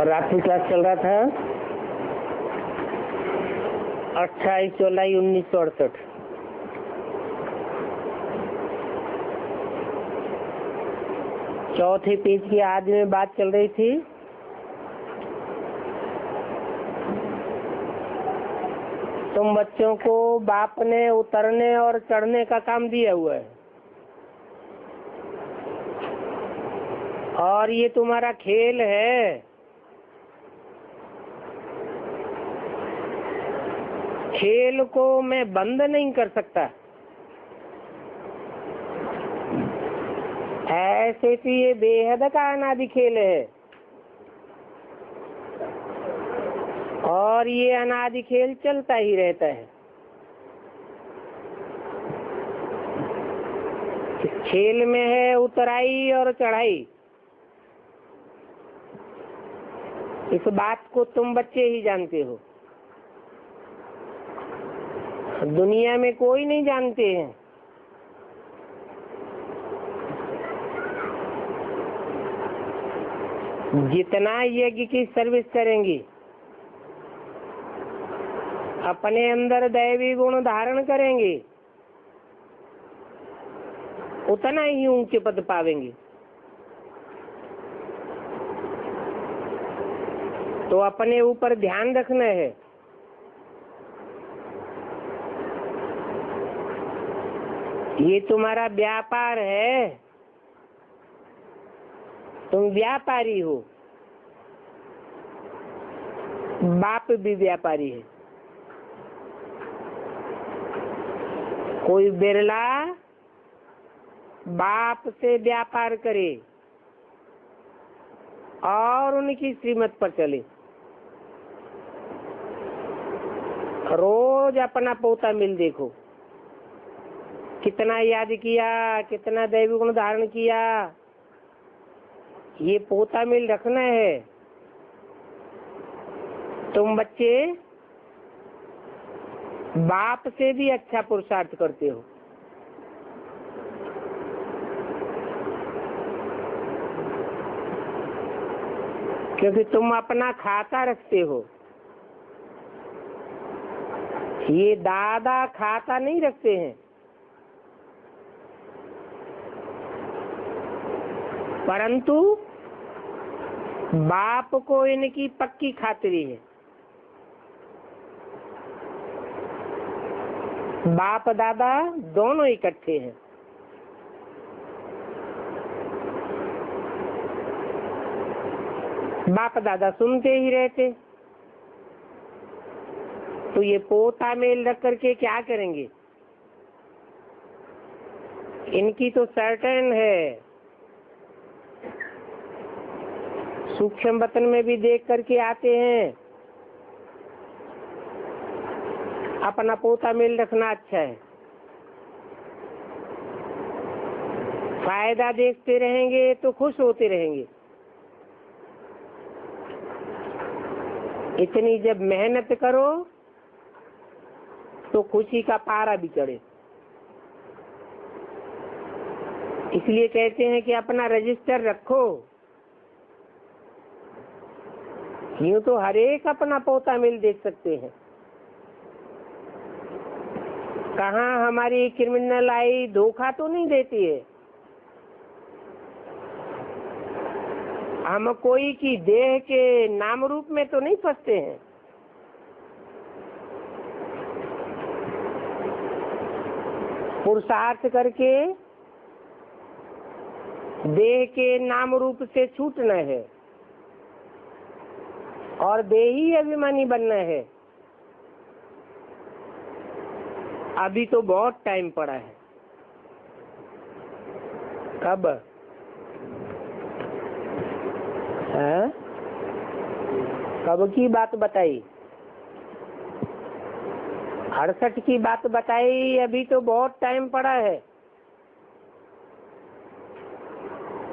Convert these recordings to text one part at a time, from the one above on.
रात्रि क्लास चल रहा था 28 जुलाई 1968। चौथे पेज की आदि में बात चल रही थी तुम बच्चों को बाप ने उतरने और चढ़ने का काम दिया हुआ है और ये तुम्हारा खेल है। खेल को मैं बंद नहीं कर सकता। ऐसे तो ये बेहद का अनादि खेल है और ये अनादि खेल चलता ही रहता है। इस खेल में है उतराई और चढ़ाई। इस बात को तुम बच्चे ही जानते हो, दुनिया में कोई नहीं जानते हैं। जितना यज्ञ की सर्विस करेंगी, अपने अंदर दैवी गुण धारण करेंगे, उतना ही ऊंचे पद पावेंगे। तो अपने ऊपर ध्यान रखना है। ये तुम्हारा व्यापार है, तुम व्यापारी हो। बाप भी व्यापारी है। कोई बिरला बाप से व्यापार करे और उनकी श्रीमत पर चले। रोज अपना पोता मिल देखो, कितना याद किया, कितना दैवी गुण धारण किया। ये पोता मिल रखना है। तुम बच्चे बाप से भी अच्छा पुरुषार्थ करते हो। क्योंकि तुम अपना खाता रखते हो। ये दादा खाता नहीं रखते हैं, परंतु बाप को इनकी पक्की खातिरी है। बाप दादा दोनों इकट्ठे हैं। बाप दादा सुनते ही रहते, तो ये पोता मेल रख करके क्या करेंगे? इनकी तो सर्टेन है। सूक्ष्म वतन में भी देख करके आते हैं। अपना पोता मेल रखना अच्छा है। फायदा देखते रहेंगे तो खुश होते रहेंगे। इतनी जब मेहनत करो तो खुशी का पारा भी चढ़े। इसलिए कहते हैं कि अपना रजिस्टर रखो। यूं तो हर एक अपना पोता मिल देख सकते हैं। कहाँ हमारी क्रिमिनल आई धोखा तो नहीं देती है। हम कोई की देह के नाम रूप में तो नहीं फंसते हैं। पुरुषार्थ करके देह के नाम रूप से छूटना है और देही अभिमानी बनना है। अभी तो बहुत टाइम पड़ा है। कब? कब की बात बताई? 68 की बात बताई। अभी तो बहुत टाइम पड़ा है।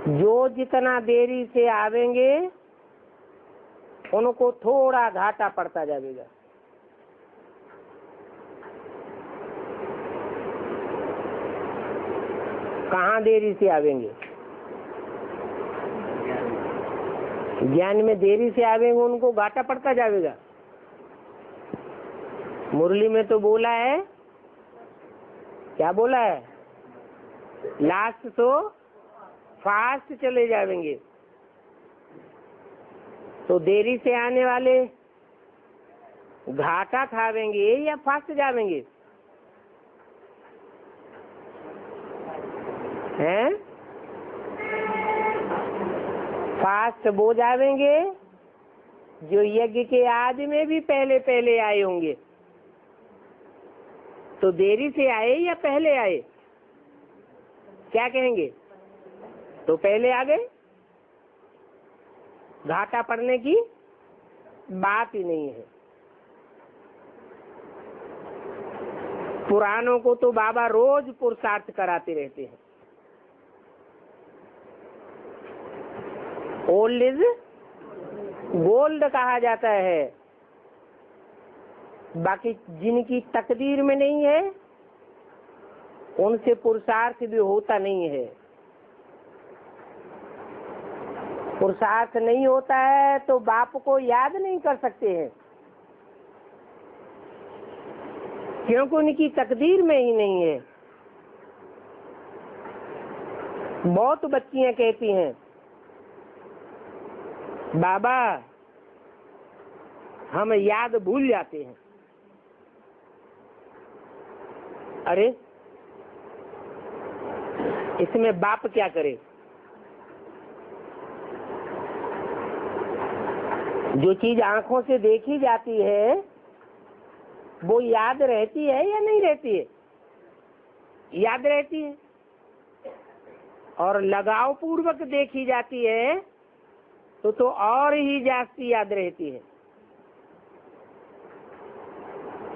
जो जितना देरी से आवेंगे उनको थोड़ा घाटा पड़ता जाएगा। कहाँ देरी से आवेंगे? ज्ञान में देरी से आवेंगे उनको घाटा पड़ता जाएगा। मुरली में तो बोला है, क्या बोला है, लास्ट तो फास्ट चले जाएंगे। तो देरी से आने वाले घाटा खावेंगे या फास्ट जावेंगे? हैं? फास्ट वो जावेंगे जो यज्ञ के आदि में भी पहले पहले आए होंगे। तो देरी से आए या पहले आए, क्या कहेंगे? तो पहले आ गए, घाटा पड़ने की बात ही नहीं है। पुरानों को तो बाबा रोज पुरुषार्थ कराते रहते हैं। ओल्ड इज गोल्ड कहा जाता है। बाकी जिनकी तकदीर में नहीं है उनसे पुरुषार्थ भी होता नहीं है। पुरुषार्थ नहीं होता है तो बाप को याद नहीं कर सकते हैं, क्योंकि उनकी तकदीर में ही नहीं है। बहुत बच्चियां कहती हैं, बाबा हम याद भूल जाते हैं। अरे इसमें बाप क्या करे? जो चीज आंखों से देखी जाती है वो याद रहती है या नहीं रहती है? याद रहती है। और लगाव पूर्वक देखी जाती है तो और ही जास्ती याद रहती है।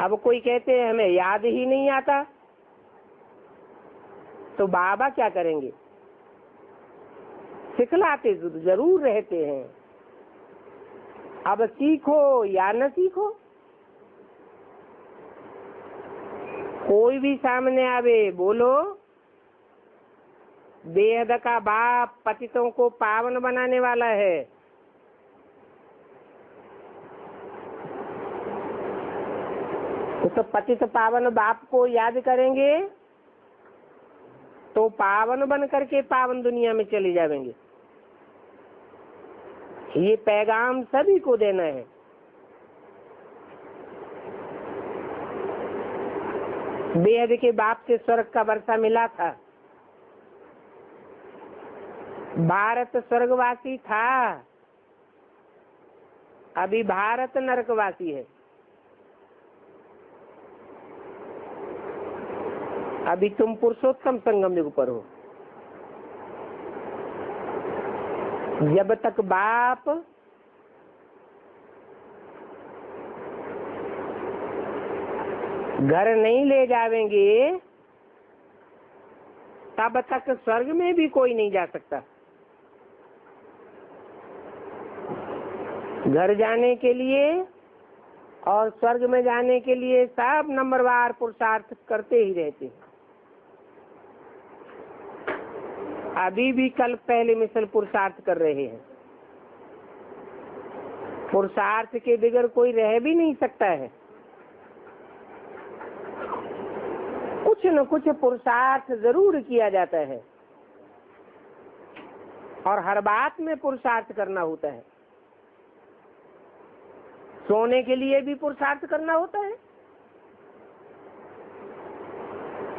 अब कोई कहते हैं हमें याद ही नहीं आता, तो बाबा क्या करेंगे? सिखलाते जरूर रहते हैं। अब सीखो या न सीखो, कोई भी सामने आवे बोलो बेहद का बाप पतितों को पावन बनाने वाला है। तो पतित पावन बाप को याद करेंगे तो पावन बन करके पावन दुनिया में चले जाएंगे। ये पैगाम सभी को देना है। बेहद के बाप से स्वर्ग का वर्षा मिला था। भारत स्वर्गवासी था, अभी भारत नरकवासी है। अभी तुम पुरुषोत्तम संगम युग पर हो। जब तक बाप घर नहीं ले जावेंगे तब तक स्वर्ग में भी कोई नहीं जा सकता। घर जाने के लिए और स्वर्ग में जाने के लिए सब नंबरवार पुरुषार्थ करते ही रहते हैं। अभी भी कल पहले मिसल पुरुषार्थ कर रहे हैं। पुरुषार्थ के बगैर कोई रह भी नहीं सकता है। कुछ न कुछ पुरुषार्थ जरूर किया जाता है और हर बात में पुरुषार्थ करना होता है। सोने के लिए भी पुरुषार्थ करना होता है।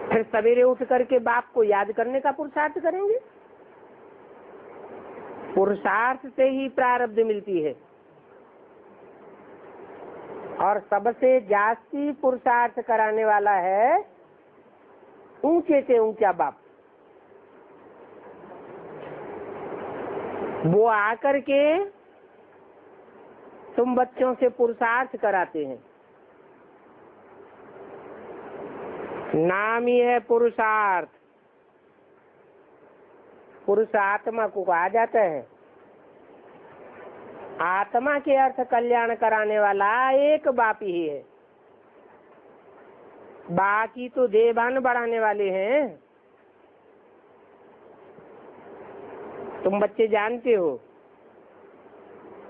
फिर सवेरे उठ करके बाप को याद करने का पुरुषार्थ करेंगे। पुरुषार्थ से ही प्रारब्ध मिलती है और सबसे जास्ती पुरुषार्थ कराने वाला है ऊंचे से ऊंचा बाप। वो आकर के तुम बच्चों से पुरुषार्थ कराते हैं। नाम ही है पुरुषार्थ। पुरुष आत्मा को कहा जाता है। आत्मा के अर्थ कल्याण कराने वाला एक बाप ही है, बाकी तो देवान बढ़ाने वाले हैं। तुम बच्चे जानते हो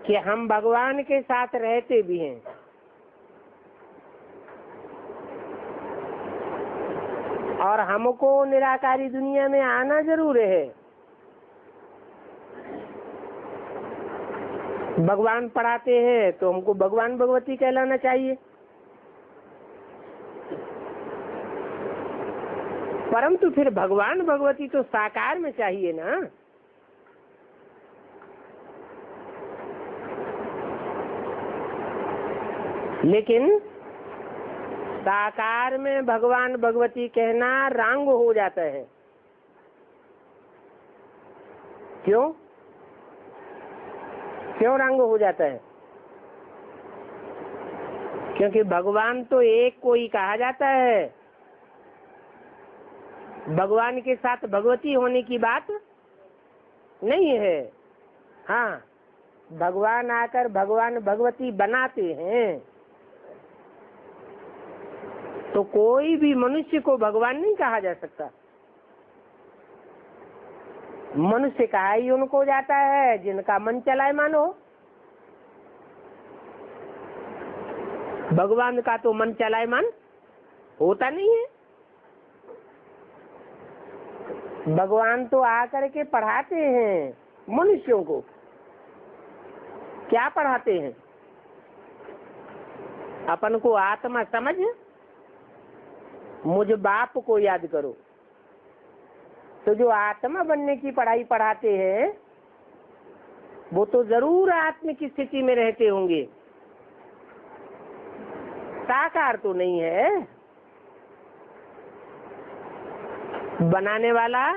कि हम भगवान के साथ रहते भी हैं, और हमको निराकारी दुनिया में आना जरूर है। भगवान पढ़ाते हैं तो हमको भगवान भगवती कहलाना चाहिए, परंतु फिर भगवान भगवती तो साकार में चाहिए ना। लेकिन साकार में भगवान भगवती कहना रंग हो जाता है। क्यों क्यों रंग हो जाता है? क्योंकि भगवान तो एक को ही कहा जाता है, भगवान के साथ भगवती होने की बात नहीं है। हाँ, भगवान आकर भगवान भगवती बनाते हैं, तो कोई भी मनुष्य को भगवान नहीं कहा जा सकता। मनुष्य कहा ही उनको जाता है जिनका मन चलायमान हो। भगवान का तो मन चलायमान होता नहीं है। भगवान तो आकर के पढ़ाते हैं मनुष्यों को। क्या पढ़ाते हैं? अपन को आत्मा समझ, मुझ बाप को याद करो। तो जो आत्मा बनने की पढ़ाई पढ़ाते हैं वो तो जरूर आत्म की स्थिति में रहते होंगे, साकार तो नहीं है। बनाने वाला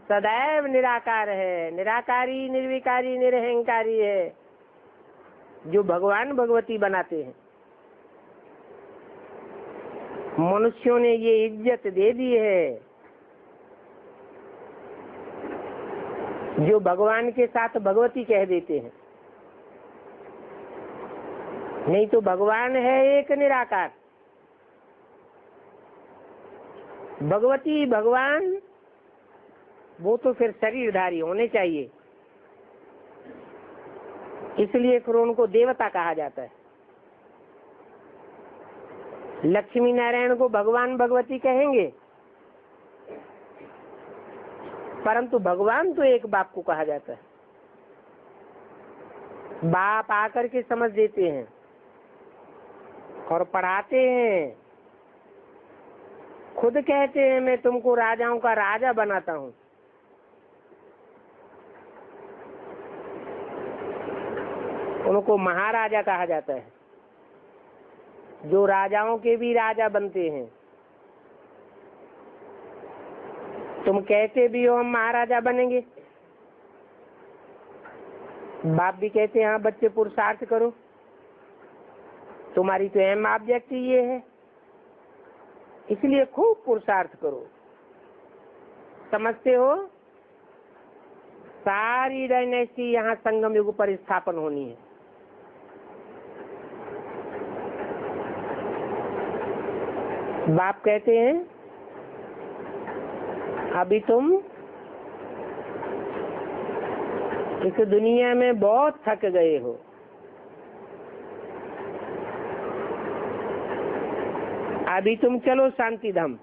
सदैव निराकार है, निराकारी निर्विकारी निरहंकारी है, जो भगवान भगवती बनाते हैं। मनुष्यों ने ये इज्जत दे दी है, जो भगवान के साथ भगवती कह देते हैं। नहीं तो भगवान है एक निराकार, भगवती भगवान वो तो फिर शरीरधारी होने चाहिए। इसलिए फिर उनको देवता कहा जाता है। लक्ष्मी नारायण को भगवान भगवती कहेंगे, परंतु भगवान तो एक बाप को कहा जाता है। बाप आकर के समझ देते हैं और पढ़ाते हैं। खुद कहते हैं मैं तुमको राजाओं का राजा बनाता हूँ। उनको महाराजा कहा जाता है, जो राजाओं के भी राजा बनते हैं। तुम कहते भी हो हम महाराजा बनेंगे, बाप भी कहते हैं हाँ बच्चे पुरुषार्थ करो, तुम्हारी तो अहम ऑब्जेक्ट ये है, इसलिए खूब पुरुषार्थ करो। समझते हो? सारी डायनेस्टी यहाँ संगम युग पर स्थापन होनी है। बाप कहते हैं अभी तुम इस दुनिया में बहुत थक गए हो, अभी तुम चलो शांति धाम।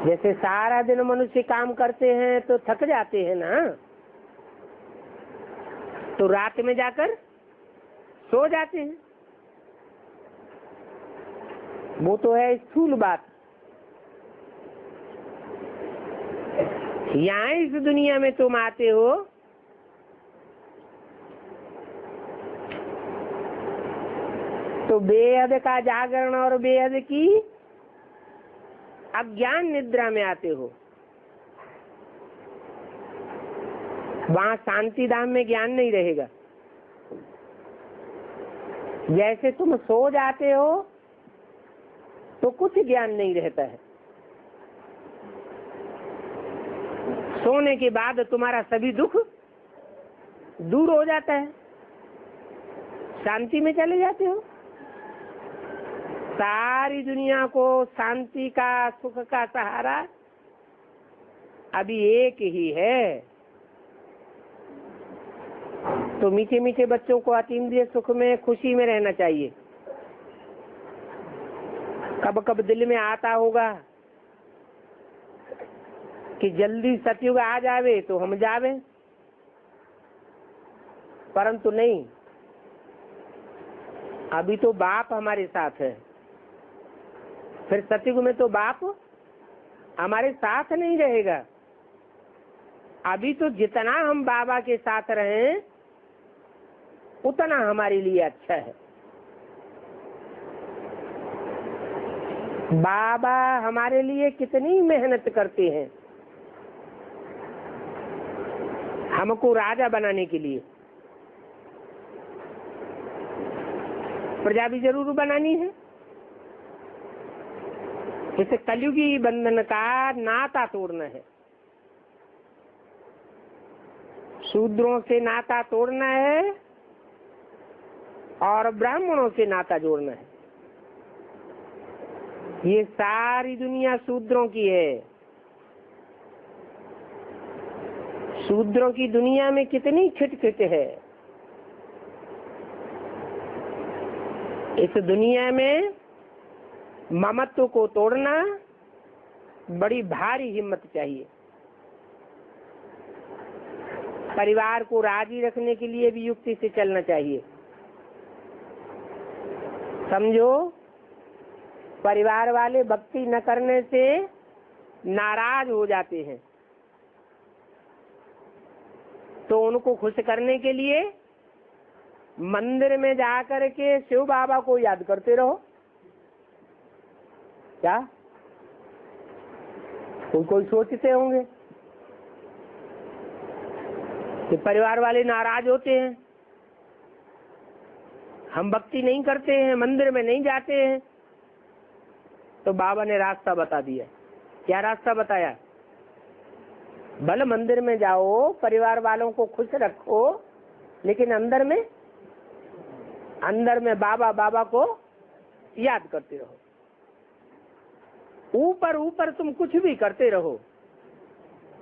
जैसे सारा दिन मनुष्य काम करते हैं तो थक जाते हैं ना, तो रात में जाकर सो जाते हैं। वो तो है स्थूल बात। यहाँ इस दुनिया में तुम आते हो तो बेहद का जागरण और बेहद की अज्ञान निद्रा में आते हो। वहाँ शांति धाम में ज्ञान नहीं रहेगा। जैसे तुम सो जाते हो तो कुछ ज्ञान नहीं रहता है, सोने के बाद तुम्हारा सभी दुख दूर हो जाता है, शांति में चले जाते हो। सारी दुनिया को शांति का सुख का सहारा अभी एक ही है। तो मीठे मीठे बच्चों को अतीन्द्रिय सुख में, खुशी में रहना चाहिए। कब कब दिल में आता होगा कि जल्दी सतयुग आ जावे तो हम जावे, परंतु नहीं, अभी तो बाप हमारे साथ है। फिर सतयुग में तो बाप हमारे साथ नहीं रहेगा। अभी तो जितना हम बाबा के साथ रहें उतना हमारे लिए अच्छा है। बाबा हमारे लिए कितनी मेहनत करते हैं हमको राजा बनाने के लिए। प्रजा भी जरूर बनानी है। इस कलयुगी बंधन का नाता तोड़ना है, शूद्रों से नाता तोड़ना है और ब्राह्मणों से नाता जोड़ना है। ये सारी दुनिया शूद्रों की है। शूद्रों की दुनिया में कितनी खिटखिट है। इस दुनिया में ममत्व को तोड़ना बड़ी भारी हिम्मत चाहिए। परिवार को राजी रखने के लिए भी युक्ति से चलना चाहिए। समझो, परिवार वाले भक्ति न करने से नाराज हो जाते हैं, तो उनको खुश करने के लिए मंदिर में जाकर के शिव बाबा को याद करते रहो। क्या कोई सोचते होंगे कि परिवार वाले नाराज होते हैं, हम भक्ति नहीं करते हैं, मंदिर में नहीं जाते हैं। तो बाबा ने रास्ता बता दिया। क्या रास्ता बताया? भले मंदिर में जाओ, परिवार वालों को खुश रखो, लेकिन अंदर में बाबा बाबा को याद करते रहो। ऊपर ऊपर तुम कुछ भी करते रहो,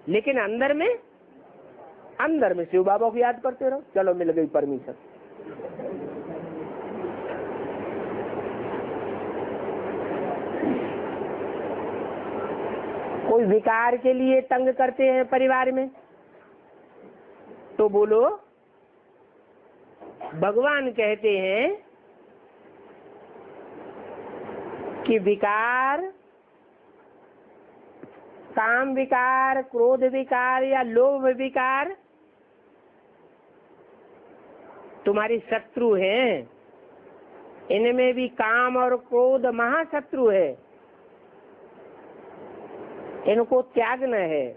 लेकिन अंदर में शिव बाबा को याद करते रहो। चलो, मिल गई परमिशन। कोई विकार के लिए तंग करते हैं परिवार में, तो बोलो भगवान कहते हैं कि विकार, काम विकार, क्रोध विकार या लोभ विकार तुम्हारी शत्रु हैं। इनमें भी काम और क्रोध महाशत्रु है, इनको त्यागना है।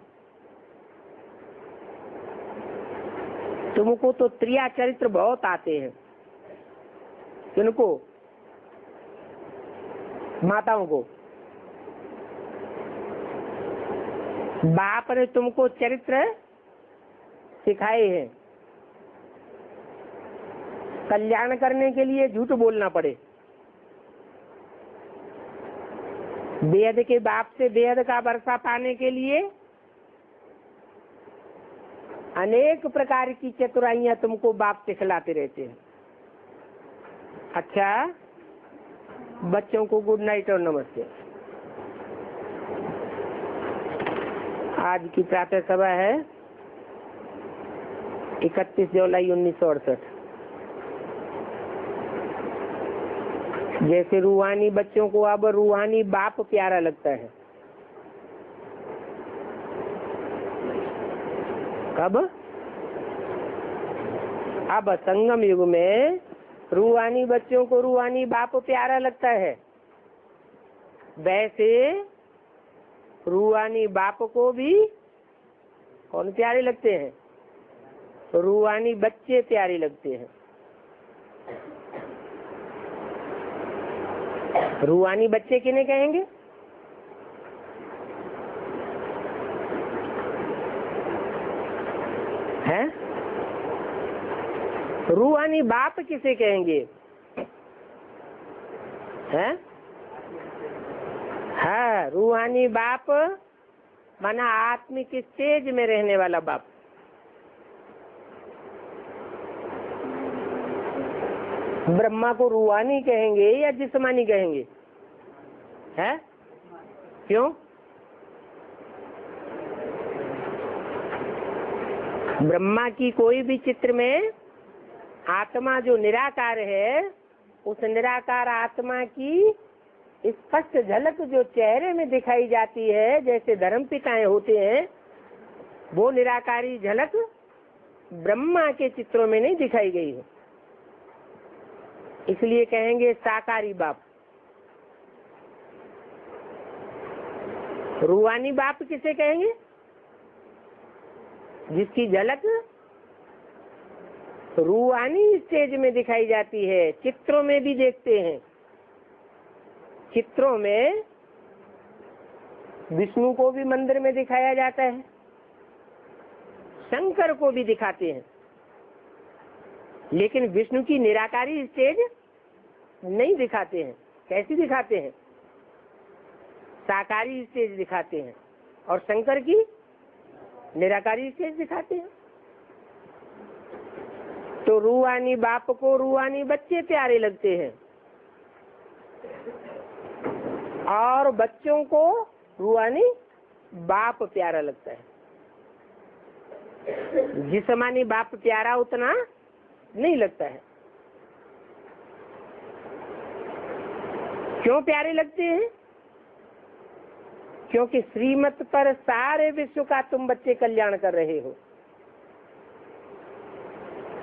तुमको तो त्रिया चरित्र बहुत आते हैं। किनको? माताओं को। बाप ने तुमको चरित्र सिखाए हैं, कल्याण करने के लिए झूठ बोलना पड़े। बेहद के बाप से बेहद का वर्षा पाने के लिए अनेक प्रकार की चतुराइयां तुमको बाप सिखलाते रहते हैं। अच्छा, बच्चों को गुड नाइट और नमस्ते। आज की प्रातः सभा है 31 जुलाई 1968। जैसे रूहानी बच्चों को अब रूहानी बाप प्यारा लगता है। कब? अब संगम युग में रूहानी बच्चों को रूहानी बाप प्यारा लगता है। वैसे रूहानी बाप को भी कौन प्यारे लगते हैं? रूहानी बच्चे प्यारे लगते हैं। रूहानी बच्चे किन्हें कहेंगे? हैं? रूहानी बाप किसे कहेंगे? हैं? हाँ, रूहानी बाप माना आत्मिक स्टेज में रहने वाला बाप। ब्रह्मा को रूहानी कहेंगे या जिस्मानी कहेंगे? है क्यों? ब्रह्मा की कोई भी चित्र में आत्मा जो निराकार है, उस निराकार आत्मा की स्पष्ट झलक जो चेहरे में दिखाई जाती है, जैसे धर्मपिताएं होते हैं, वो निराकारी झलक ब्रह्मा के चित्रों में नहीं दिखाई गई है। इसलिए कहेंगे साकारी बाप। रूहानी बाप किसे कहेंगे? जिसकी झलक रूहानी स्टेज में दिखाई जाती है, चित्रों में भी देखते हैं। चित्रों में विष्णु को भी मंदिर में दिखाया जाता है, शंकर को भी दिखाते हैं, लेकिन विष्णु की निराकारी स्टेज नहीं दिखाते हैं। कैसी दिखाते हैं? साकारी स्टेज दिखाते हैं, और शंकर की निराकारी स्टेज दिखाते हैं। तो रूहानी बाप को रूहानी बच्चे प्यारे लगते हैं, और बच्चों को रूहानी बाप प्यारा लगता है। जिस्मानी बाप प्यारा उतना नहीं लगता है। क्यों प्यारे लगते हैं? क्योंकि श्रीमत पर सारे विश्व का तुम बच्चे कल्याण कर रहे हो।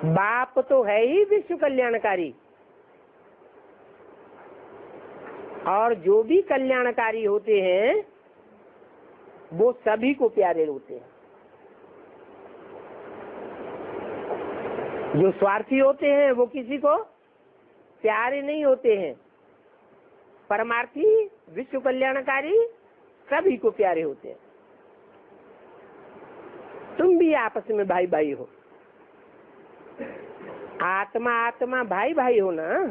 बाप तो है ही विश्व कल्याणकारी, और जो भी कल्याणकारी होते हैं वो सभी को प्यारे होते हैं। जो स्वार्थी होते हैं वो किसी को प्यारे नहीं होते हैं। परमार्थी विश्व कल्याणकारी सभी को प्यारे होते हैं। तुम भी आपस में भाई भाई हो, आत्मा आत्मा भाई भाई हो ना,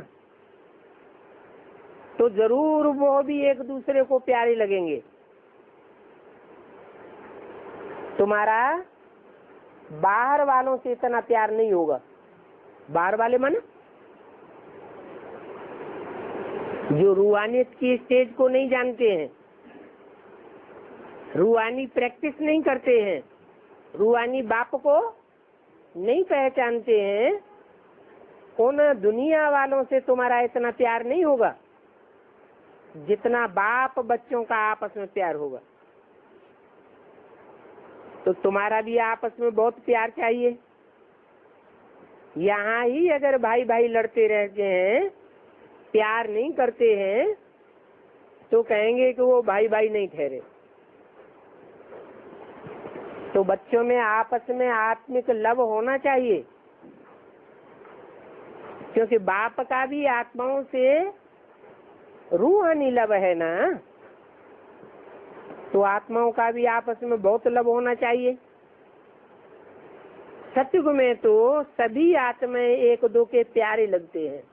तो जरूर वो भी एक दूसरे को प्यारे लगेंगे। तुम्हारा बाहर वालों से इतना प्यार नहीं होगा। बाहर वाले मन जो रूहानियत की स्टेज को नहीं जानते हैं, रूहानी प्रैक्टिस नहीं करते हैं, रूहानी बाप को नहीं पहचानते हैं, उन दुनिया वालों से तुम्हारा इतना प्यार नहीं होगा जितना बाप बच्चों का आपस में प्यार होगा। तो तुम्हारा भी आपस में बहुत प्यार चाहिए। यहाँ ही अगर भाई भाई लड़ते रहते हैं, प्यार नहीं करते हैं, तो कहेंगे कि वो भाई भाई नहीं ठहरे। तो बच्चों में आपस में आत्मिक लव होना चाहिए, क्योंकि बाप का भी आत्माओं से रूहानी लव है ना, तो आत्माओं का भी आपस में बहुत लव होना चाहिए। सतयुग में तो सभी आत्माएं एक दो के प्यारे लगते हैं।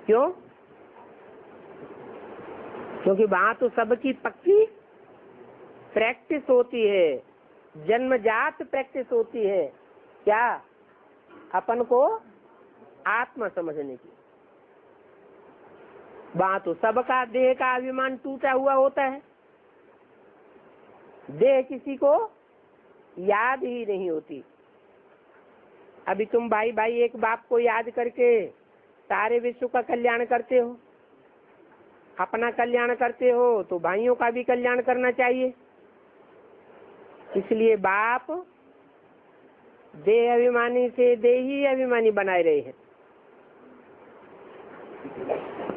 क्यों? क्योंकि वहां तो सबकी पक्की प्रैक्टिस होती है, जन्मजात प्रैक्टिस होती है। क्या? अपन को आत्मा समझने की। वहां तो सबका देह का अभिमान टूटा हुआ होता है, देह किसी को याद ही नहीं होती। अभी तुम भाई भाई एक बाप को याद करके सारे विश्व का कल्याण करते हो, अपना कल्याण करते हो, तो भाइयों का भी कल्याण करना चाहिए। इसलिए बाप देह अभिमानी से देही अभिमानी बनाए रहे हैं।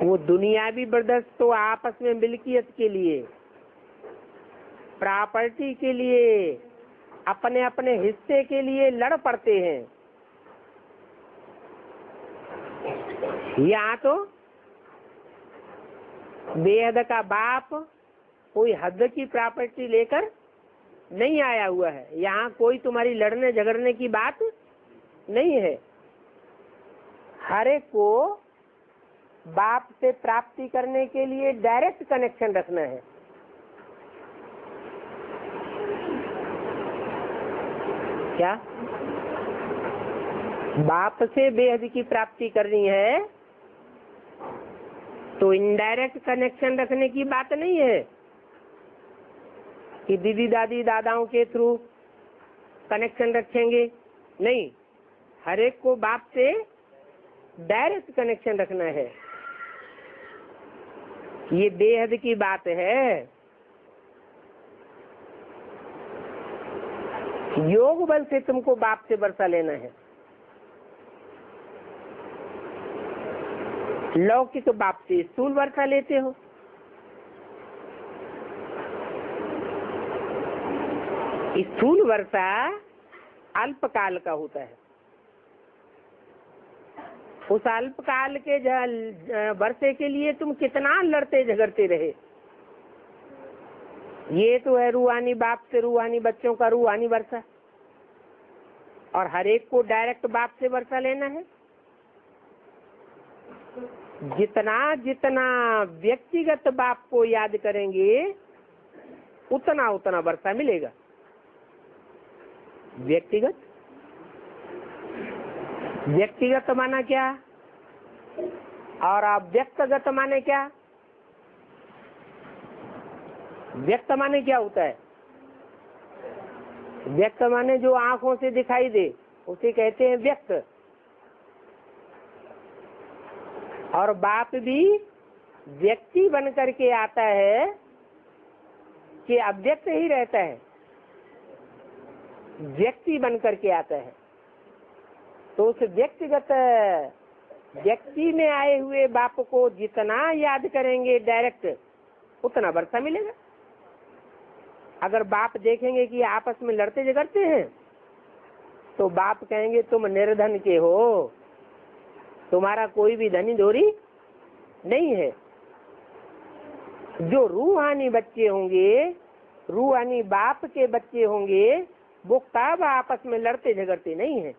वो दुनियावी ब्रदर्स तो आपस में मिल्कियत के लिए, प्रॉपर्टी के लिए, अपने अपने हिस्से के लिए लड़ पड़ते हैं। यहाँ तो बेहद का बाप कोई हद की प्रॉपर्टी लेकर नहीं आया हुआ है। यहाँ कोई तुम्हारी लड़ने झगड़ने की बात नहीं है। हर एक को बाप से प्राप्ति करने के लिए डायरेक्ट कनेक्शन रखना है। क्या बाप से बेहद की प्राप्ति करनी है तो इनडायरेक्ट कनेक्शन रखने की बात नहीं है कि दीदी दादी दादाओं के थ्रू कनेक्शन रखेंगे, नहीं, हर एक को बाप से डायरेक्ट कनेक्शन रखना है। ये बेहद की बात है। योग बल से तुमको बाप से वर्षा लेना है, लौकिक तो बाप से स्थूल वर्षा लेते हो। स्थूल वर्षा अल्पकाल का होता है, उस अल्पकाल के वर्षे के लिए तुम कितना लड़ते झगड़ते रहे। ये तो है रूहानी बाप से रूहानी बच्चों का रूहानी वर्षा, और हर एक को डायरेक्ट बाप से वर्षा लेना है। जितना जितना व्यक्तिगत बाप को याद करेंगे उतना उतना वर्षा मिलेगा। व्यक्तिगत व्यक्तिगत माना क्या और अव्यक्तगत माने क्या? व्यक्त माने क्या होता है? व्यक्त माने जो आंखों से दिखाई दे उसे कहते हैं व्यक्त। और बाप भी व्यक्ति बन करके आता है कि अव्यक्त ही रहता है, व्यक्ति बन करके आता है। तो उस व्यक्तिगत व्यक्ति में आए हुए बाप को जितना याद करेंगे डायरेक्ट उतना वर्षा मिलेगा। अगर बाप देखेंगे कि आपस में लड़ते झगड़ते हैं तो बाप कहेंगे तुम निर्धन के हो, तुम्हारा कोई भी धनी धोरी नहीं है। जो रूहानी बच्चे होंगे, रूहानी बाप के बच्चे होंगे, वो कब आपस में लड़ते झगड़ते नहीं है।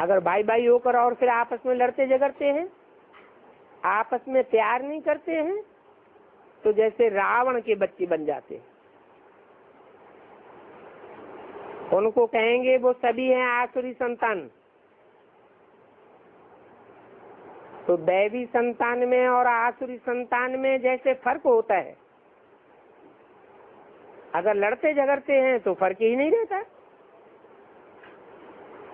अगर भाई भाई होकर और फिर आपस में लड़ते झगड़ते हैं, आपस में प्यार नहीं करते हैं, तो जैसे रावण के बच्चे बन जाते हैं। उनको कहेंगे वो सभी हैं आसुरी संतान। तो दैवी संतान में और आसुरी संतान में जैसे फर्क होता है, अगर लड़ते झगड़ते हैं तो फर्क ही नहीं रहता,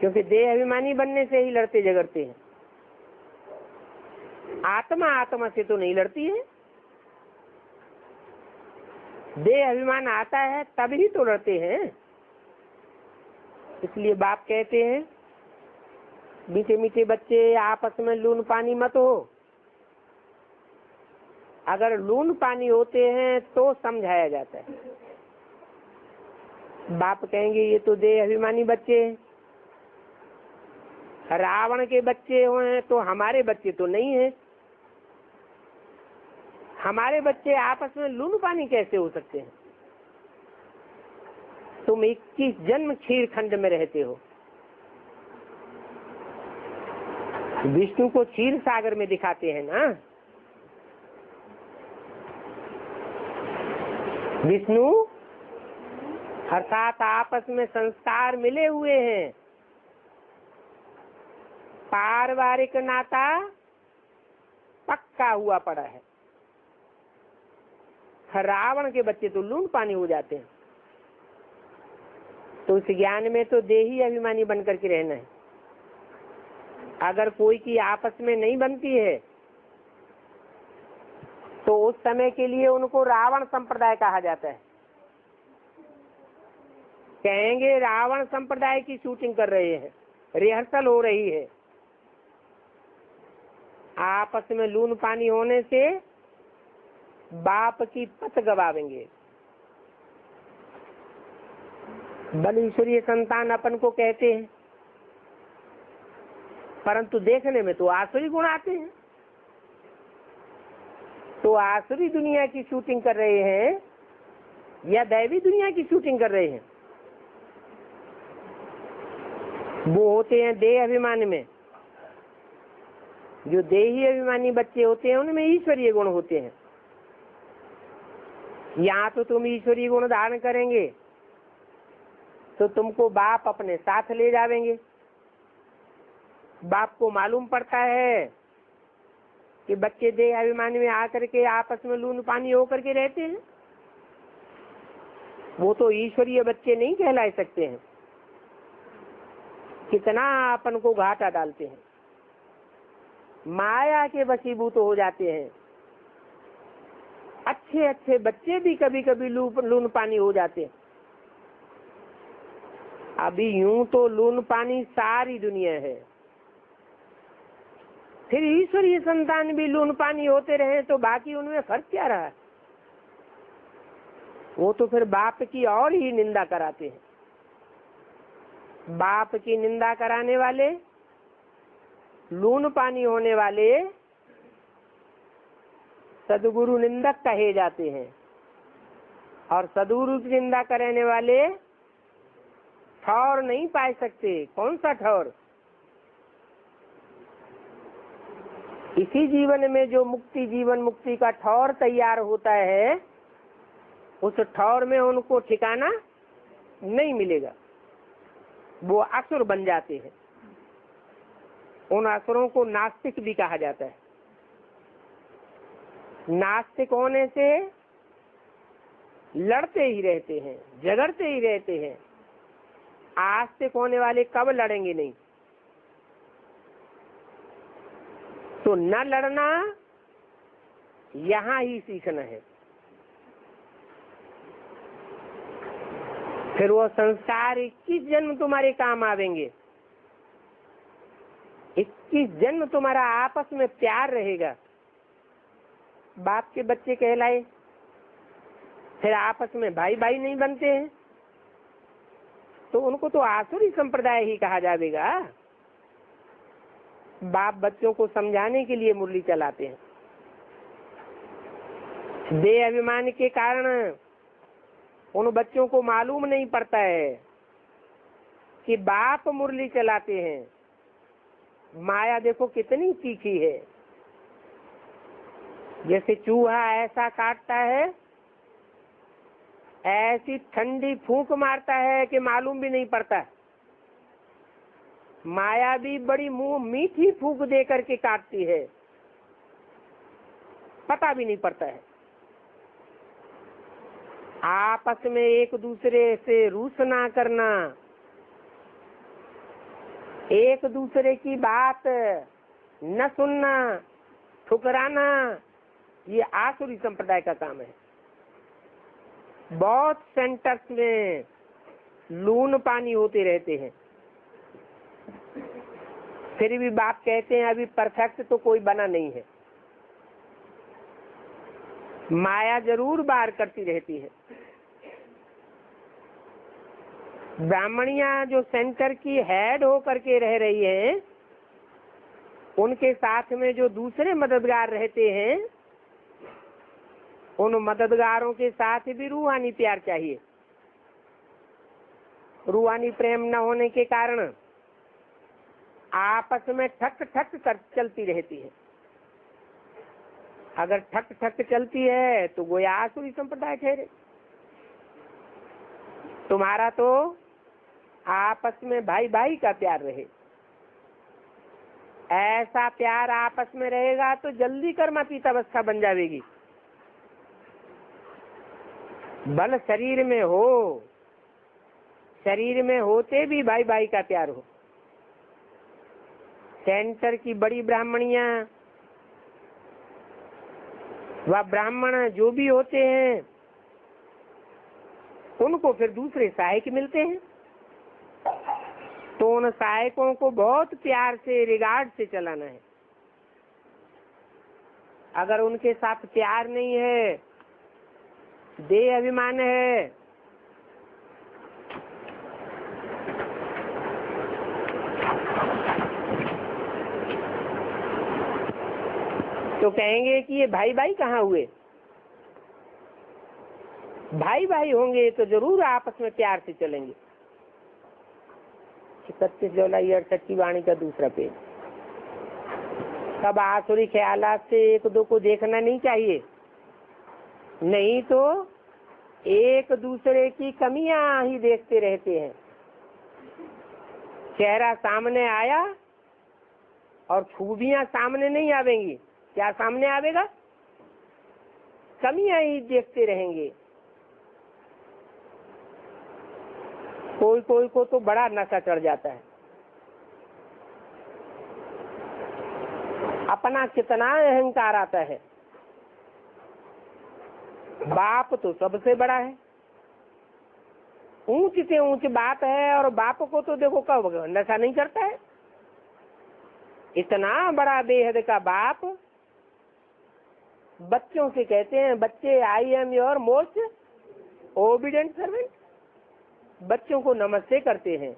क्योंकि देह अभिमानी बनने से ही लड़ते झगड़ते हैं। आत्मा आत्मा से तो नहीं लड़ती है, देह अभिमान आता है तभी तो लड़ते हैं। इसलिए बाप कहते हैं मीठे मीठे बच्चे आपस में लून पानी मत हो। अगर लून पानी होते हैं तो समझाया जाता है। बाप कहेंगे ये तो देह अभिमानी बच्चे हैं, रावण के बच्चे हुए तो हमारे बच्चे तो नहीं है। हमारे बच्चे आपस में लून पानी कैसे हो सकते हैं? तुम 21 जन्म क्षीर खंड में रहते हो, विष्णु को क्षीर सागर में दिखाते हैं ना। विष्णु अर्थात आपस में संस्कार मिले हुए हैं, पारिवारिक नाता पक्का हुआ पड़ा है। रावण के बच्चे तो लून पानी हो जाते हैं। तो उस ज्ञान में तो देही अभिमानी बनकर के रहना है। अगर कोई की आपस में नहीं बनती है तो उस समय के लिए उनको रावण संप्रदाय कहा जाता है। कहेंगे रावण संप्रदाय की शूटिंग कर रहे हैं, रिहर्सल हो रही है। आपस में लून पानी होने से बाप की पत गवावेंगे। बल ईश्वरीय संतान अपन को कहते हैं, परंतु देखने में तो आसुरी गुण आते हैं। तो आसुरी दुनिया की शूटिंग कर रहे हैं या दैवी दुनिया की शूटिंग कर रहे हैं? वो होते हैं देह अभिमान में। जो देही अभिमानी बच्चे होते हैं उनमें ईश्वरीय गुण होते हैं। यहाँ तो तुम ईश्वरीय गुण धारण करेंगे तो तुमको बाप अपने साथ ले जावेंगे। बाप को मालूम पड़ता है कि बच्चे देह अभिमान में आकर के आपस में लून पानी होकर के रहते हैं, वो तो ईश्वरीय बच्चे नहीं कहला सकते हैं। कितना अपन को घाटा डालते हैं, माया के वशीभूत हो जाते हैं। अच्छे अच्छे बच्चे भी कभी कभी लून पानी हो जाते हैं। अभी यूं तो लून पानी सारी दुनिया है, फिर ईश्वरीय संतान भी लून पानी होते रहे तो बाकी उनमें फर्क क्या रहा? वो तो फिर बाप की और ही निंदा कराते हैं। बाप की निंदा कराने वाले, लून पानी होने वाले सदगुरु निंदक कहे जाते हैं, और सदगुरु की निंदा करने वाले ठौर नहीं पा सकते। कौन सा ठौर? इसी जीवन में जो मुक्ति, जीवन मुक्ति का ठौर तैयार होता है, उस ठौर में उनको ठिकाना नहीं मिलेगा। वो असुर बन जाते हैं। उन असुरों को नास्तिक भी कहा जाता है। नास्तिक होने से लड़ते ही रहते हैं, झगड़ते ही रहते हैं। आस्तिक होने वाले कब लड़ेंगे नहीं। तो न लड़ना यहाँ ही सीखना है। फिर वो संस्कार 21 जन्म तुम्हारे काम आवेंगे। 21 जन्म तुम्हारा आपस में प्यार रहेगा। बाप के बच्चे कहलाए, फिर आपस में भाई भाई नहीं बनते हैं तो उनको तो आसुरी संप्रदाय ही कहा जाएगा। बाप बच्चों को समझाने के लिए मुरली चलाते हैं। देह अभिमान के कारण उन बच्चों को मालूम नहीं पड़ता है कि बाप मुरली चलाते हैं। माया देखो कितनी तीखी है। जैसे चूहा ऐसा काटता है, ऐसी ठंडी फूंक मारता है कि मालूम भी नहीं पड़ता। माया भी बड़ी मुंह मीठी फूंक दे करके काटती है, पता भी नहीं पड़ता है। आपस में एक दूसरे से रूसना करना, एक दूसरे की बात न सुनना, ठुकराना, ये आसुरी संप्रदाय का काम है। बहुत सेंटर्स में लून पानी होते रहते हैं, फिर भी बाप कहते हैं अभी परफेक्ट तो कोई बना नहीं है। माया जरूर बार करती रहती है। ब्राह्मणियां जो सेंटर की हेड हो करके रह रही हैं, उनके साथ में जो दूसरे मददगार रहते हैं, उन मददगारों के साथ भी रूहानी प्यार चाहिए। रूहानी प्रेम न होने के कारण आपस में ठक ठक कर चलती रहती है। अगर ठक ठक चलती है तो वो आसुरी संप्रदाय ठहरे। तुम्हारा तो आपस में भाई भाई का प्यार रहे। ऐसा प्यार आपस में रहेगा तो जल्दी कर्मातीत अवस्था बन जाएगी। बल शरीर में हो, शरीर में होते भी भाई भाई का प्यार हो। सेंटर की बड़ी ब्राह्मणियां व ब्राह्मण जो भी होते हैं, उनको फिर दूसरे सहायक मिलते हैं, तो उन सहायकों को बहुत प्यार से, रिगार्ड से चलाना है। अगर उनके साथ प्यार नहीं है, देह अभिमान है, तो कहेंगे कि ये भाई भाई कहाँ हुए। भाई भाई होंगे तो जरूर आपस में प्यार से चलेंगे। 31 जुलाई 68 की वाणी का दूसरा पेज। तब आसुरी ख्यालात से एक दो को देखना नहीं चाहिए, नहीं तो एक दूसरे की कमियां ही देखते रहते हैं। चेहरा सामने आया और खूबियां सामने नहीं आवेंगी, क्या सामने आवेगा? कमियां ही देखते रहेंगे। कोई कोई को तो बड़ा नशा चढ़ जाता है, अपना कितना अहंकार आता है। बाप तो सबसे बड़ा है, ऊंच से ऊंच बात है, और बाप को तो देखो कब नशा नहीं करता है। इतना बड़ा बेहद का बाप बच्चों से कहते हैं, बच्चे I am your most obedient servant. बच्चों को नमस्ते करते हैं,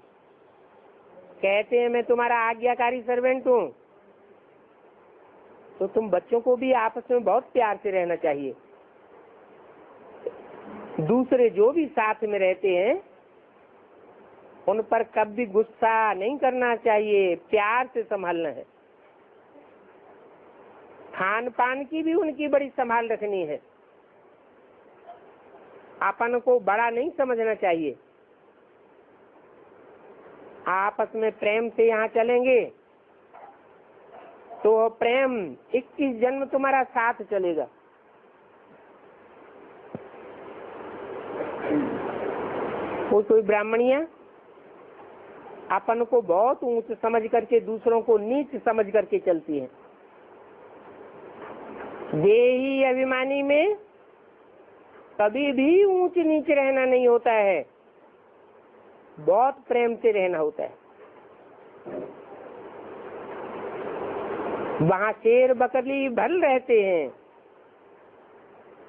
कहते हैं मैं तुम्हारा आज्ञाकारी सर्वेंट हूँ। तो तुम बच्चों को भी आपस में बहुत प्यार से रहना चाहिए। दूसरे जो भी साथ में रहते हैं उन पर कभी गुस्सा नहीं करना चाहिए, प्यार से संभालना है। खान पान की भी उनकी बड़ी संभाल रखनी है। अपन को बड़ा नहीं समझना चाहिए। आपस में प्रेम से यहाँ चलेंगे तो प्रेम 21 जन्म तुम्हारा साथ चलेगा। कोई ब्राह्मणियां अपन को बहुत ऊंच समझ करके दूसरों को नीच समझ करके चलती है। देही अभिमानी में कभी भी ऊंच नीच रहना नहीं होता है, बहुत प्रेम से रहना होता है। वहाँ शेर बकरी भल रहते हैं,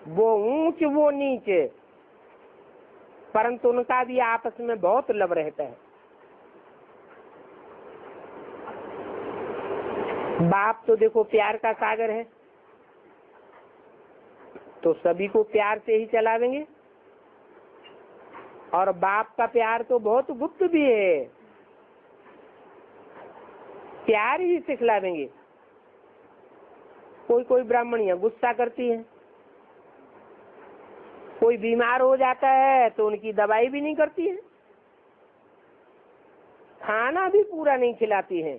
वो ऊंच वो नीच, परंतु उनका भी आपस में बहुत लव रहता है। बाप तो देखो प्यार का सागर है, तो सभी को प्यार से ही चलावेंगे। और बाप का प्यार तो बहुत गुप्त भी है, प्यार ही सिखलावेंगे। कोई ब्राह्मणियां गुस्सा करती हैं, कोई बीमार हो जाता है तो उनकी दवाई भी नहीं करती है, खाना भी पूरा नहीं खिलाती है।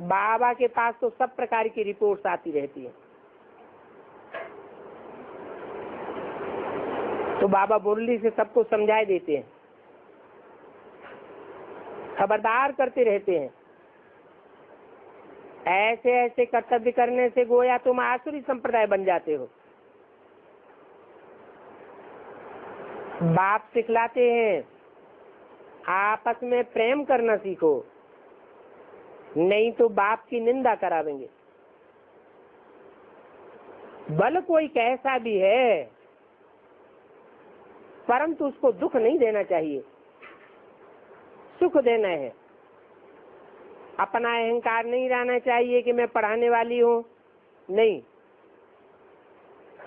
बाबा के पास तो सब प्रकार की रिपोर्ट्स आती रहती है। तो बाबा मुरली से सबको समझाए देते हैं, खबरदार करते रहते हैं। ऐसे ऐसे कर्तव्य करने से गोया तुम आसुरी संप्रदाय बन जाते हो। बाप सिखलाते हैं आपस में प्रेम करना सीखो, नहीं तो बाप की निंदा करावेंगे। बल कोई कैसा भी है, परंतु उसको दुख नहीं देना चाहिए, सुख देना है। अपना अहंकार नहीं रहना चाहिए कि मैं पढ़ाने वाली हूँ, नहीं।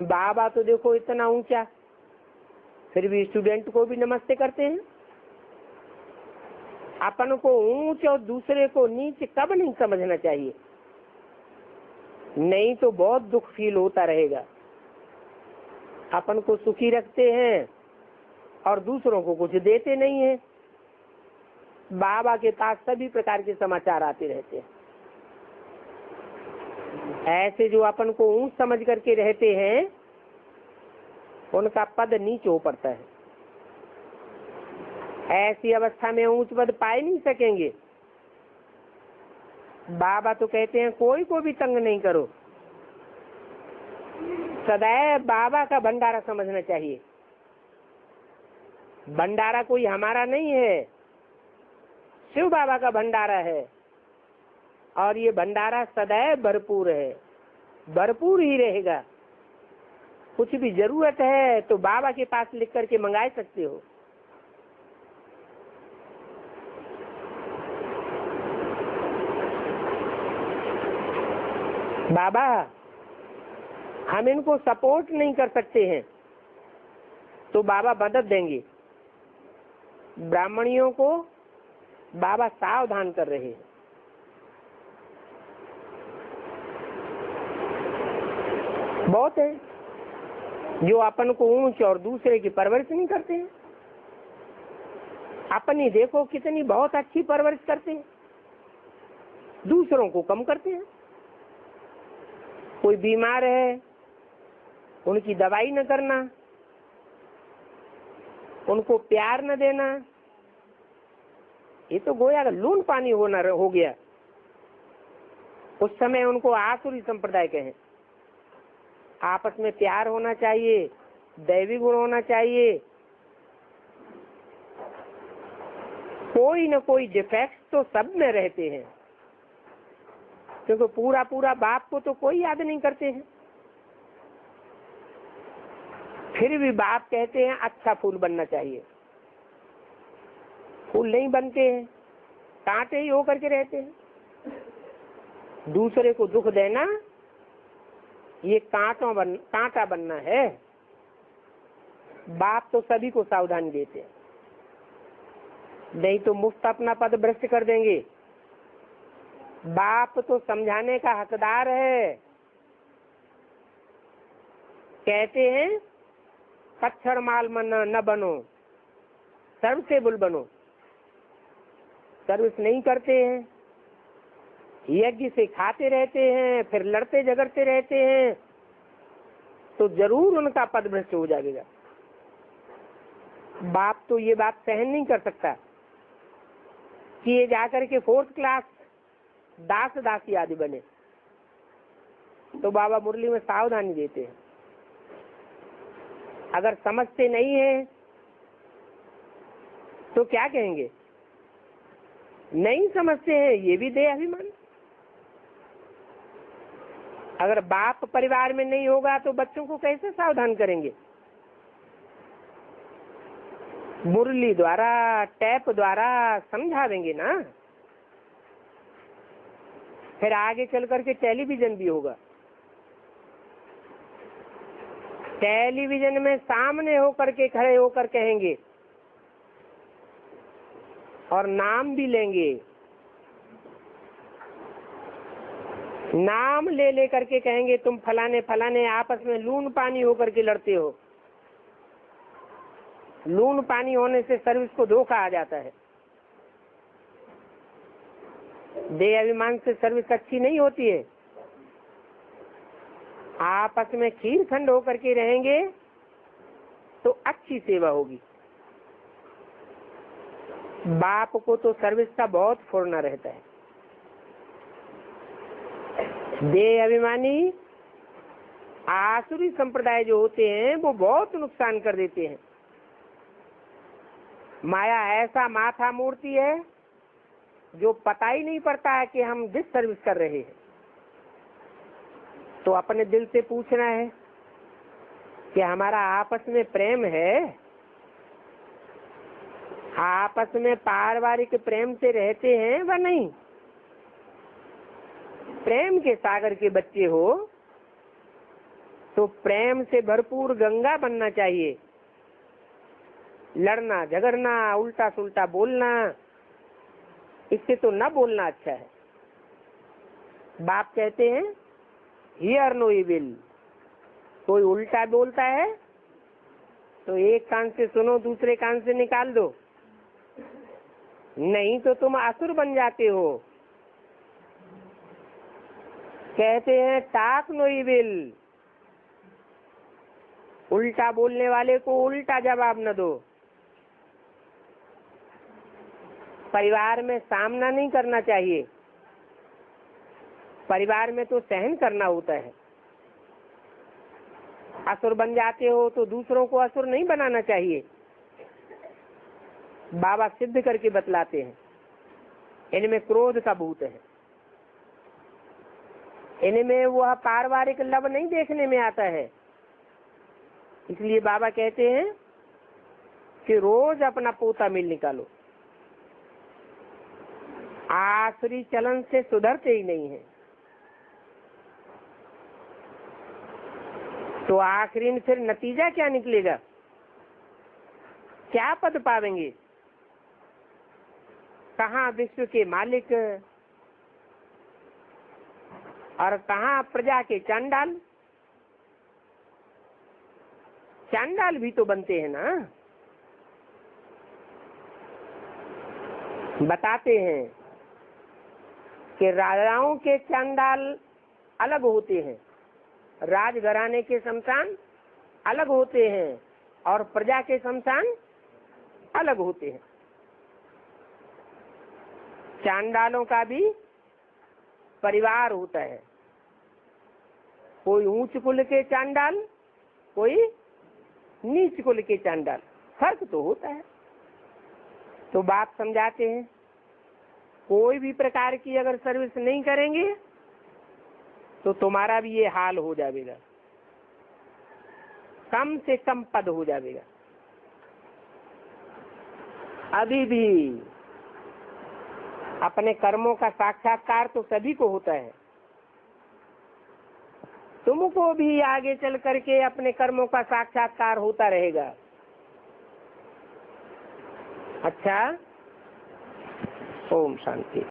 बाबा तो देखो इतना ऊंचा, फिर भी स्टूडेंट को भी नमस्ते करते हैं। अपन को ऊंच और दूसरे को नीच कब नहीं समझना चाहिए, नहीं तो बहुत दुख फील होता रहेगा। अपन को सुखी रखते हैं और दूसरों को कुछ देते नहीं है। बाबा के पास सभी प्रकार के समाचार आते रहते हैं। ऐसे जो अपन को ऊंच समझ करके रहते हैं उनका पद नीच हो पड़ता है। ऐसी अवस्था में ऊंच पद पाए नहीं सकेंगे। बाबा तो कहते हैं कोई को भी तंग नहीं करो, सदैव बाबा का भंडारा समझना चाहिए। भंडारा कोई हमारा नहीं है, शिव बाबा का भंडारा है, और ये भंडारा सदैव भरपूर है, भरपूर ही रहेगा। कुछ भी जरूरत है तो बाबा के पास लिख करके मंगा सकते हो। बाबा हम इनको सपोर्ट नहीं कर सकते हैं तो बाबा मदद देंगे। ब्राह्मणियों को बाबा सावधान कर रहे हैं। बहुत है, जो अपन को ऊंच और दूसरे की परवरिश नहीं करते हैं। अपनी देखो कितनी बहुत अच्छी परवरिश करते हैं, दूसरों को कम करते हैं। कोई बीमार है, उनकी दवाई न करना, उनको प्यार न देना, ये तो गोया का लून पानी हो गया। उस समय उनको आसुरी संप्रदाय कहें। आपस में प्यार होना चाहिए, दैवी गुण होना चाहिए, कोई न कोई डिफेक्ट तो सब में रहते हैं, क्योंकि पूरा पूरा बाप को तो कोई याद नहीं करते हैं। फिर भी बाप कहते हैं अच्छा फूल बनना चाहिए, फूल नहीं बनते हैं, कांटे ही होकर के रहते हैं। दूसरे को दुख देना ये कांटा बनना है। बाप तो सभी को सावधानी देते हैं, नहीं तो मुफ्त अपना पद भ्रष्ट कर देंगे। बाप तो समझाने का हकदार है। कहते हैं कच्छर माल मन न बनो, सर्वसेबुल बनो। सर्विस नहीं करते हैं, यज्ञ से खाते रहते हैं, फिर लड़ते झगड़ते रहते हैं, तो जरूर उनका पद भ्रष्ट हो जाएगा। बाप तो ये बात सहन नहीं कर सकता कि ये जाकर के 4th क्लास दास दासी आदि बने। तो बाबा मुरली में सावधानी देते हैं, अगर समझते नहीं है तो क्या कहेंगे, नहीं समझते हैं, ये भी दे अभिमान। अगर बाप परिवार में नहीं होगा तो बच्चों को कैसे सावधान करेंगे। मुरली द्वारा, टैप द्वारा समझावेंगे ना। फिर आगे चल करके टेलीविजन भी होगा, टेलीविजन में सामने होकर के खड़े होकर कहेंगे और नाम भी लेंगे, नाम ले लेकर के कहेंगे तुम फलाने फलाने आपस में लून पानी होकर के लड़ते हो। लून पानी होने से सर्विस को धोखा आ जाता है। देह अभिमान से सर्विस अच्छी नहीं होती है। आपस में खीर खंड होकर के रहेंगे तो अच्छी सेवा होगी। बाप को तो सर्विस का बहुत फुरना रहता है। देह अभिमानी आसुरी संप्रदाय जो होते हैं वो बहुत नुकसान कर देते हैं। माया ऐसा माथा मूर्ति है जो पता ही नहीं पड़ता है कि हम जिस सर्विस कर रहे हैं। तो अपने दिल से पूछना है कि हमारा आपस में प्रेम है, आपस में पारिवारिक प्रेम से रहते हैं व नहीं। प्रेम के सागर के बच्चे हो तो प्रेम से भरपूर गंगा बनना चाहिए। लड़ना झगड़ना उल्टा सुल्टा बोलना, इससे तो न बोलना अच्छा है। बाप कहते हैं हियर नो इविल। कोई उल्टा बोलता है तो एक कान से सुनो, दूसरे कान से निकाल दो, नहीं तो तुम असुर बन जाते हो। कहते हैं टाक नो इविल। उल्टा बोलने वाले को उल्टा जवाब न दो। परिवार में सामना नहीं करना चाहिए, परिवार में तो सहन करना होता है। असुर बन जाते हो तो दूसरों को असुर नहीं बनाना चाहिए। बाबा सिद्ध करके बतलाते हैं इनमें क्रोध का भूत है, इनमें वह पारिवारिक लव नहीं देखने में आता है। इसलिए बाबा कहते हैं कि रोज अपना पोता मिल निकालो। आसुरी चलन से सुधरते ही नहीं है तो आखिरी में फिर नतीजा क्या निकलेगा, क्या पद पावेंगे, कहाँ विश्व के मालिक और कहाँ प्रजा के चंडाल। चांडाल भी तो बनते हैं ना। बताते हैं कि राजाओं के चांडाल अलग होते हैं, राजघराने के शमशान अलग होते हैं और प्रजा के शमशान अलग होते हैं। चांडालों का भी परिवार होता है, कोई ऊंच कुल के चांडाल, कोई नीच कुल के चांडाल, फर्क तो होता है। तो बात समझाते हैं, कोई भी प्रकार की अगर सर्विस नहीं करेंगे तो तुम्हारा भी ये हाल हो जाएगा, कम से कम पद हो जाएगा। अभी भी अपने कर्मों का साक्षात्कार तो सभी को होता है, तुमको भी आगे चल करके अपने कर्मों का साक्षात्कार होता रहेगा। अच्छा, ओम शांति।